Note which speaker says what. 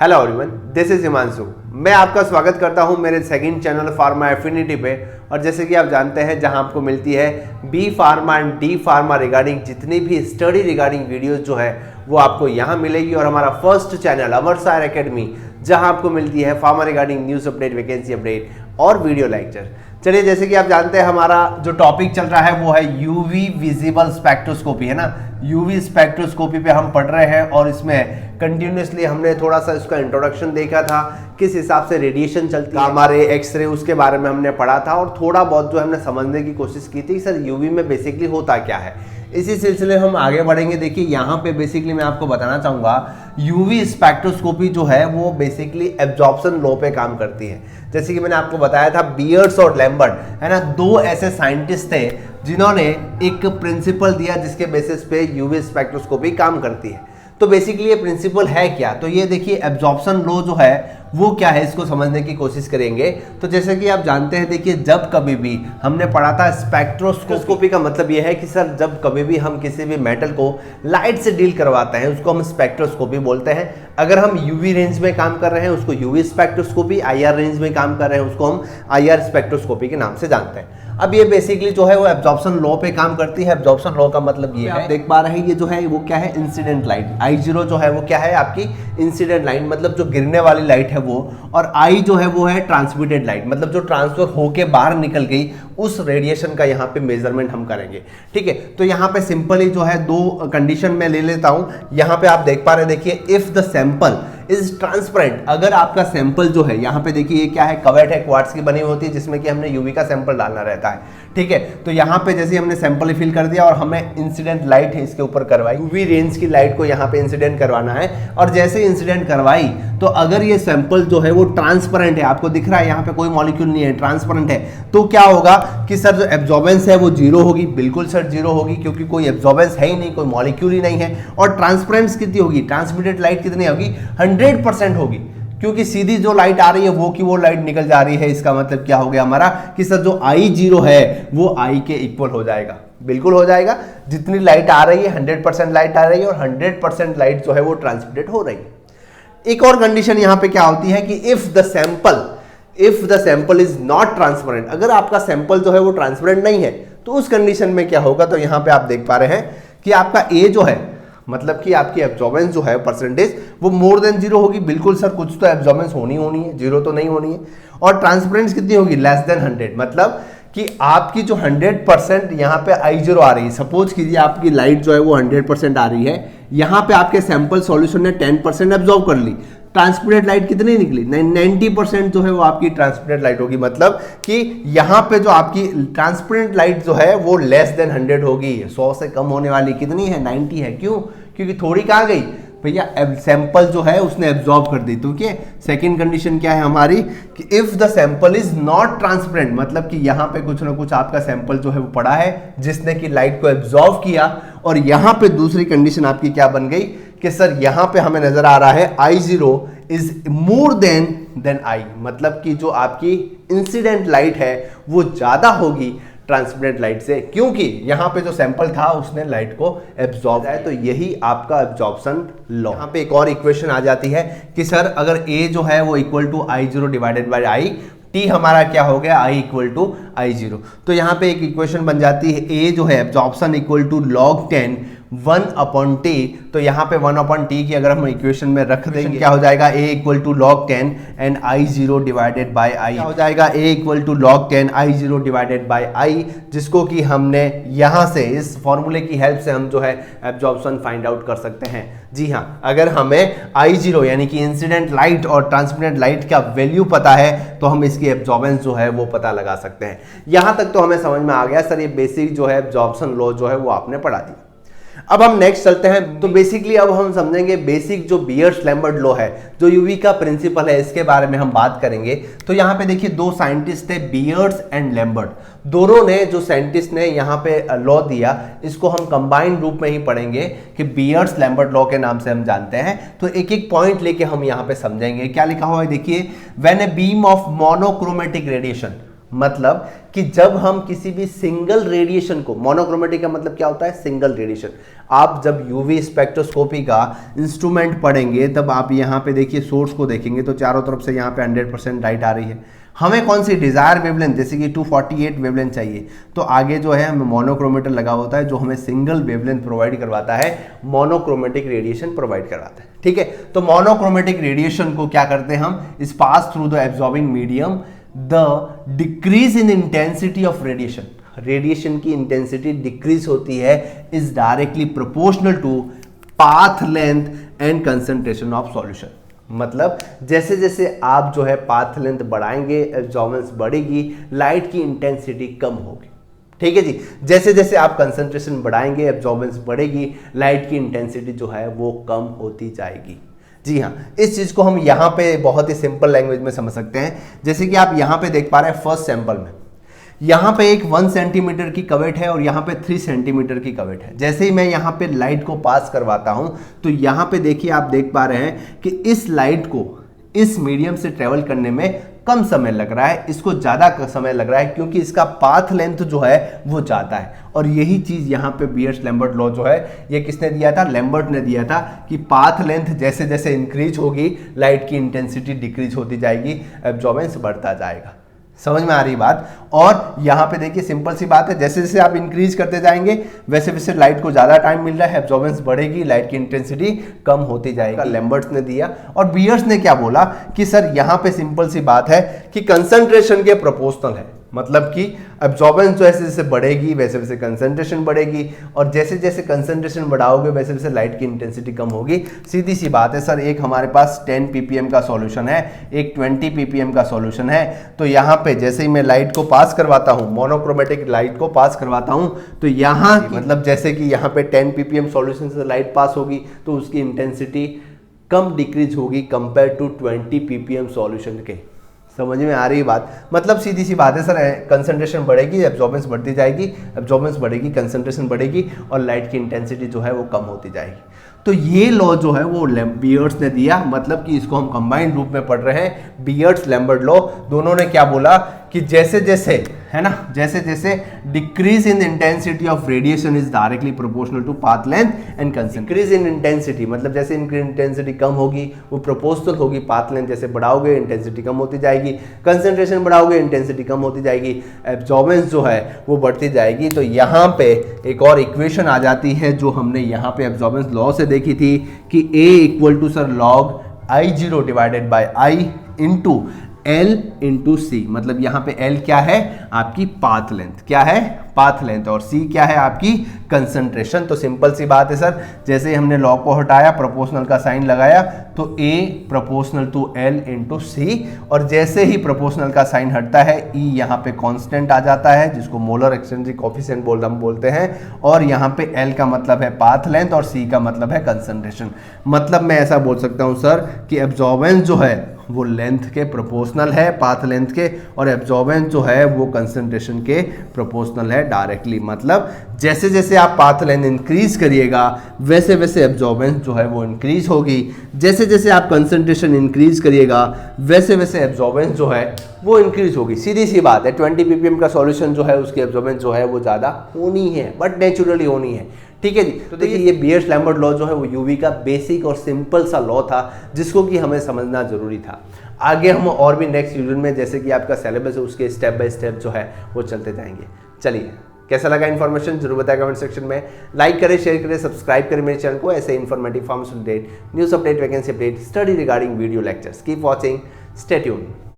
Speaker 1: Hello everyone, this is Himanshu. मैं आपका स्वागत करता हूं मेरे सेकंड चैनल फार्मा एफिनिटी पे। और जैसे कि आप जानते हैं, जहां आपको मिलती है B pharma and D pharma regarding जितनी भी स्टडी रिगार्डिंग वीडियोस जो है वो आपको यहां मिलेगी। और हमारा फर्स्ट चैनल अमरसार एकेडमी, जहां आपको मिलती है pharma regarding news update, vacancy update और वीडियो लेक्चर। चलिए, जैसे कि आप जानते हैं हमारा जो टॉपिक चल रहा है वो है यूवी विजिबल स्पेक्ट्रोस्कोपी, है ना। यूवी स्पेक्ट्रोस्कोपी पे हम पढ़ रहे हैं और इसमें कंटिन्यूसली हमने थोड़ा सा इसका इंट्रोडक्शन देखा था, किस हिसाब से रेडिएशन चलती है, हमारे एक्सरे, उसके बारे में हमने पढ़ा था। और थोड़ा बहुत जो हमने समझने की कोशिश की थी सर यूवी में बेसिकली होता क्या है। इसी सिलसिले हम आगे बढ़ेंगे। देखिए, यहाँ पे बेसिकली मैं आपको बताना चाहूँगा यूवी स्पेक्ट्रोस्कोपी जो है वो बेसिकली एब्जॉर्प्शन लॉ पे काम करती है। जैसे कि मैंने आपको बताया था, बियर्स और लैम्बर्ट, है ना, दो ऐसे साइंटिस्ट थे जिन्होंने एक प्रिंसिपल दिया जिसके बेसिस पे यूवी स्पेक्ट्रोस्कोपी काम करती है। तो बेसिकली ये प्रिंसिपल है क्या, तो ये देखिए एब्जॉर्प्शन लॉ जो है वो क्या है, इसको समझने की कोशिश करेंगे। तो जैसे कि आप जानते हैं, देखिए जब कभी भी हमने पढ़ा था स्पेक्ट्रोस्कोपी का मतलब ये है कि सर जब कभी भी हम किसी भी मेटल को लाइट से डील करवाते हैं उसको हम स्पेक्ट्रोस्कोपी बोलते हैं। अगर हम यूवी रेंज में काम कर रहे हैं उसको यूवी स्पेक्ट्रोस्कोपी, आईआर रेंज में काम कर रहे हैं उसको हम आईआर स्पेक्ट्रोस्कोपी के नाम से जानते हैं। अब ये बेसिकली जो है वो एब्जॉर्प्शन लॉ पे काम करती है। एब्जॉर्प्शन लॉ का मतलब ये है, आप देख पा रहे हैं, ये जो है वो क्या है, इंसिडेंट लाइट। I0 जो है वो क्या है, आपकी इंसिडेंट लाइट, मतलब जो गिरने वाली लाइट है वो। और I जो है वो है ट्रांसमिटेड लाइट, मतलब जो ट्रांसफर होके बाहर निकल गई उस रेडिएशन का यहाँ पे मेजरमेंट हम करेंगे। ठीक है, तो यहाँ पे सिंपली जो है दो कंडीशन में ले लेता हूँ। यहाँ पे आप देख पा रहे हैं, देखिए if the sample is transparent, अगर आपका सैंपल जो है, यहाँ पे देखिए ये क्या है, कवेट है, क्वार्ट्ज की बनी होती है जिसमें कि हमने यूवी का सैंपल डालना रहता है। ठीक है, तो यहाँ पे जैसे हमने सैंपल फिल कर दिया और हमें इंसिडेंट लाइट है इसके ऊपर करवाई, यूवी रेंज की लाइट को यहाँ पे इंसिडेंट करवाना है। और जैसे इंसिडेंट करवाई तो अगर ये सैंपल जो है वो ट्रांसपेरेंट है, आपको दिख रहा है यहाँ पे कोई मॉलिक्यूल नहीं है, ट्रांसपेरेंट है, तो क्या होगा कि सर जो एब्जॉर्बेंस है वो जीरो होगी। बिल्कुल सर जीरो होगी, क्योंकि कोई एब्जॉर्बेंस है ही नहीं, कोई मॉलिक्यूल ही नहीं है। और ट्रांसपेरेंस कितनी होगी, ट्रांसमिटेड लाइट कितनी होगी, 100% होगी, क्योंकि सीधी जो लाइट आ रही है वो की वो लाइट निकल जा रही है। इसका मतलब क्या हो गया हमारा कि सर जो I0 है वो I के इक्वल हो जाएगा। बिल्कुल हो जाएगा, जितनी लाइट आ रही है 100% लाइट आ रही है और 100% लाइट जो है वो ट्रांसमिटेड हो रही है। एक और कंडीशन यहाँ पे क्या होती है कि if the sample is not transparent, अगर आपका सैंपल जो है वो ट्रांसपेरेंट नहीं है तो उस कंडीशन में क्या होगा, तो यहाँ पे आप देख पा रहे हैं कि आपका A जो है, मतलब कि आपकी एब्जॉर्बेंस जो है परसेंटेज वो मोर देन जीरो होगी। बिल्कुल सर, कुछ तो एब्जॉर्बेंस होनी है, जीरो तो नहीं होनी है। और ट्रांसपेरेंस कितनी होगी, लेस देन 100, मतलब कि आपकी जो 100% यहाँ पे I0 आ रही है। सपोज कीजिए आपकी लाइट जो है वो 100% आ रही है, यहाँ पे आपके सैंपल सॉल्यूशन ने 10% एब्जॉर्ब कर ली, ट्रांसमिटेड लाइट कितनी निकली, 90% जो है वो आपकी ट्रांसमिटेड लाइट होगी। मतलब कि यहाँ पे जो आपकी ट्रांसपेरेंट लाइट जो है वो लेस देन 100 होगी, 100 से कम होने वाली कितनी है, 90 है। क्यों, क्योंकि थोड़ी कहाँ गई भैया, सैंपल जो है उसने एब्जॉर्ब कर दी। तो क्या सेकंड कंडीशन क्या है हमारी कि if the sample is not transparent, मतलब कि यहाँ पे कुछ ना कुछ आपका सैंपल जो है वो पड़ा है जिसने कि लाइट को एब्जॉर्ब किया। और यहाँ पे दूसरी कंडीशन आपकी क्या बन गई कि सर यहाँ पे हमें नजर आ रहा है I0 is more than I, मतलब कि जो आपकी इंसिडेंट लाइट है वो ज्यादा होगी ट्रांसमिटेड लाइट से, क्योंकि यहाँ पे जो सैंपल था उसने लाइट को एब्जॉर्ब किया। तो यही आपका एब्जॉर्प्शन लॉ। यहाँ पे एक और इक्वेशन आ जाती है कि सर अगर A जो है वो equal to I0 divided by I, T हमारा क्या हो गया, I इक्वल टू I0। तो यहाँ पे एक इक्वेशन बन जाती है, A जो है absorption equal to log 10 1/T। तो यहाँ पे 1/T की अगर हम इक्वेशन में रख देंगे क्या हो जाएगा, A equal to log 10 and I0 divided by I हो जाएगा, A equal to log 10 I0 divided by I, जिसको कि हमने यहाँ से इस फॉर्मूले की हेल्प से हम जो है एब्जॉर्प्शन फाइंड आउट कर सकते हैं। जी हाँ, अगर हमें I0 यानी कि इंसिडेंट लाइट और ट्रांसमिटेड लाइट का वैल्यू पता है तो हम इसकी एब्जॉर्बेंस जो है वो पता लगा सकते हैं। यहाँ तक तो हमें समझ में आ गया सर, ये बेसिक जो है एब्जॉर्प्शन लॉ जो है वो आपने पढ़ा दी। अब हम नेक्स्ट चलते हैं। तो बेसिकली अब हम समझेंगे बेसिक जो बियर्स लैम्बर्ट लॉ है, जो यूवी का प्रिंसिपल है, इसके बारे में हम बात करेंगे। तो यहाँ पे देखिए दो साइंटिस्ट थे, बियर्स एंड लैम्बर्ट। दोनों ने, जो साइंटिस्ट ने यहाँ पे लॉ दिया, इसको हम कंबाइंड रूप में ही पढ़ेंगे कि बियर्स लैम्बर्ट लॉ के नाम से हम जानते हैं। तो एक एक पॉइंट लेके हम यहाँ पे समझेंगे। क्या लिखा हुआ है देखिए, when a beam of monochromatic radiation, मतलब कि जब हम किसी भी सिंगल रेडिएशन को, मोनोक्रोमेटिक का मतलब क्या होता है, सिंगल रेडिएशन। आप जब यूवी स्पेक्ट्रोस्कोपी का इंस्ट्रूमेंट पढ़ेंगे तब आप यहाँ पे देखिए सोर्स को देखेंगे तो चारों तरफ से यहाँ पे 100% लाइट आ रही है। हमें कौन सी डिजायर वेवलेंथ, जैसे कि 248 वेवलेंथ चाहिए, तो आगे जो है हमें मोनोक्रोमेटर लगा होता है जो हमें सिंगल वेवलेंथ प्रोवाइड करवाता है, मोनोक्रोमेटिक रेडिएशन प्रोवाइड करवाता है। ठीक है, तो मोनोक्रोमेटिक रेडिएशन को क्या करते हैं हम, इस पास through the absorbing medium the decrease in intensity of radiation, radiation की इंटेंसिटी डिक्रीज होती है is directly proportional to path length and concentration of solution. मतलब जैसे जैसे आप जो है पाथ लेंथ बढ़ाएंगे, एब्जॉर्बेंस बढ़ेगी, लाइट की इंटेंसिटी कम होगी। ठीक है जी, जैसे जैसे आप कंसंट्रेशन बढ़ाएंगे, एब्जॉर्बेंस बढ़ेगी, लाइट की इंटेंसिटी जो है वो कम होती जाएगी। जी हाँ, इस चीज को हम यहाँ पे बहुत ही सिंपल लैंग्वेज में समझ सकते हैं। जैसे कि आप यहाँ पे देख पा रहे हैं फर्स्ट सैंपल में, यहाँ पे एक 1 सेंटीमीटर की कवेट है और यहाँ पे 3 सेंटीमीटर की कवेट है। जैसे ही मैं यहाँ पे लाइट को पास करवाता हूँ तो यहाँ पे देखिए आप देख पा रहे हैं कि इस लाइट को इस मीडियम से ट्रेवल करने में कम समय लग रहा है, इसको ज़्यादा समय लग रहा है क्योंकि इसका पाथ लेंथ जो है वो ज़्यादा है। और यही चीज़ यहाँ पे बीयर्स लैम्बर्ट लॉ जो है ये किसने दिया था, लैम्बर्ट ने दिया था कि पाथ लेंथ जैसे जैसे इंक्रीज होगी लाइट की इंटेंसिटी डिक्रीज होती जाएगी, एब्जॉर्बेंस बढ़ता जाएगा। समझ में आ रही बात। और यहाँ पे देखिए सिंपल सी बात है, जैसे जैसे आप इंक्रीज करते जाएंगे वैसे वैसे लाइट को ज़्यादा टाइम मिल रहा है, एब्जॉर्बेंस बढ़ेगी, लाइट की इंटेंसिटी कम होती जाएगी। लैम्बर्ट्स ने दिया और बीयर्स ने क्या बोला कि सर यहाँ पे सिंपल सी बात है कि कंसंट्रेशन के प्रोपोर्शनल है, मतलब कि एब्जॉर्बेंस जैसे जैसे बढ़ेगी वैसे वैसे कंसंट्रेशन बढ़ेगी, और जैसे जैसे कंसंट्रेशन बढ़ाओगे वैसे वैसे लाइट की इंटेंसिटी कम होगी। सीधी सी बात है सर, एक हमारे पास 10 ppm का सॉल्यूशन है, एक 20 ppm का सॉल्यूशन है, तो यहाँ पे जैसे ही मैं लाइट को पास करवाता हूँ, मोनोक्रोमेटिक लाइट को पास करवाता हूँ, तो यहाँ मतलब जैसे कि यहाँ पे 10 ppm सॉल्यूशन से लाइट पास होगी तो उसकी इंटेंसिटी कम डिक्रीज होगी कंपेयर टू 20 ppm सॉल्यूशन के। समझ में आ रही बात। मतलब सीधी सी बात है सर, कंसंट्रेशन बढ़ेगी, एब्जॉर्बेंस बढ़ती जाएगी, एब्जॉर्बेंस बढ़ेगी, कंसंट्रेशन बढ़ेगी और लाइट की इंटेंसिटी जो है वो कम होती जाएगी। तो ये लॉ जो है वो बीयर्स ने दिया, मतलब कि इसको हम कंबाइंड रूप में पढ़ रहे हैं, बीयर्स लैम्बर्ट लॉ। दोनों ने क्या बोला कि जैसे जैसे है ना, जैसे जैसे decrease in intensity of radiation is directly proportional to path length and concentration. Decrease in intensity मतलब जैसे इंटेंसिटी कम होगी वो प्रोपोर्शनल होगी पाथ लेंथ, जैसे बढ़ाओगे इंटेंसिटी कम होती जाएगी, कंसंट्रेशन बढ़ाओगे इंटेंसिटी कम होती जाएगी, एब्जॉर्बेंस जो है वो बढ़ती जाएगी। तो यहाँ पे एक और इक्वेशन आ जाती है जो हमने यहाँ पे एब्जॉर्बेंस लॉ से देखी थी कि A इक्वल टू सर log I0 divided by I into L into C. मतलब यहाँ पे L क्या है, आपकी पाथ लेंथ, क्या है, पाथ लेंथ, और C क्या है, आपकी कंसंट्रेशन। तो सिंपल सी बात है सर, जैसे ही हमने लॉग को हटाया, प्रोपोर्शनल का साइन लगाया, तो A proportional to L into C, और जैसे ही प्रोपोर्शनल का साइन हटता है E यहाँ पे कांस्टेंट आ जाता है जिसको मोलर एक्सचेंज कोफिशिएंट हम बोलते हैं, और यहाँ पे L का मतलब है पाथ लेंथ और C का मतलब है कंसंट्रेशन। मतलब मैं ऐसा बोल सकता हूँ सर कि एब्जॉर्बेंस जो है वो लेंथ के प्रोपोर्शनल है, पाथ लेंथ के, और एब्जॉर्बेंस जो है वो कंसंट्रेशन के प्रोपोर्शनल है डायरेक्टली। मतलब जैसे जैसे आप पाथ लेंथ इंक्रीज करिएगा वैसे वैसे एब्जॉर्बेंस जो है वो इंक्रीज होगी, जैसे जैसे आप कंसंट्रेशन इंक्रीज करिएगा वैसे वैसे एब्जॉर्बेंस जो है वो इंक्रीज होगी। सीधी सी बात है, 20 ppm का सॉल्यूशन जो है उसकी एब्जॉर्बेंस जो है वो ज़्यादा होनी है, बट नेचुरली होनी है। ठीक है जी। तो देखिए ये बीयर्स लैम्बर्ट लॉ जो है वो यूवी का बेसिक और सिंपल सा लॉ था जिसको कि हमें समझना जरूरी था। आगे हम और भी नेक्स्ट यूनिट में जैसे कि आपका सिलेबस है उसके स्टेप बाय स्टेप जो है वो चलते जाएंगे। चलिए, कैसा लगा इन्फॉर्मेशन जरूर बताएं कमेंट सेक्शन में। लाइक करें, शेयर करें, सब्सक्राइब करें मेरे चैनल को। ऐसे informative pharmaceutical update, news update, vacancy update, study regarding video lectures. Keep watching, stay tuned.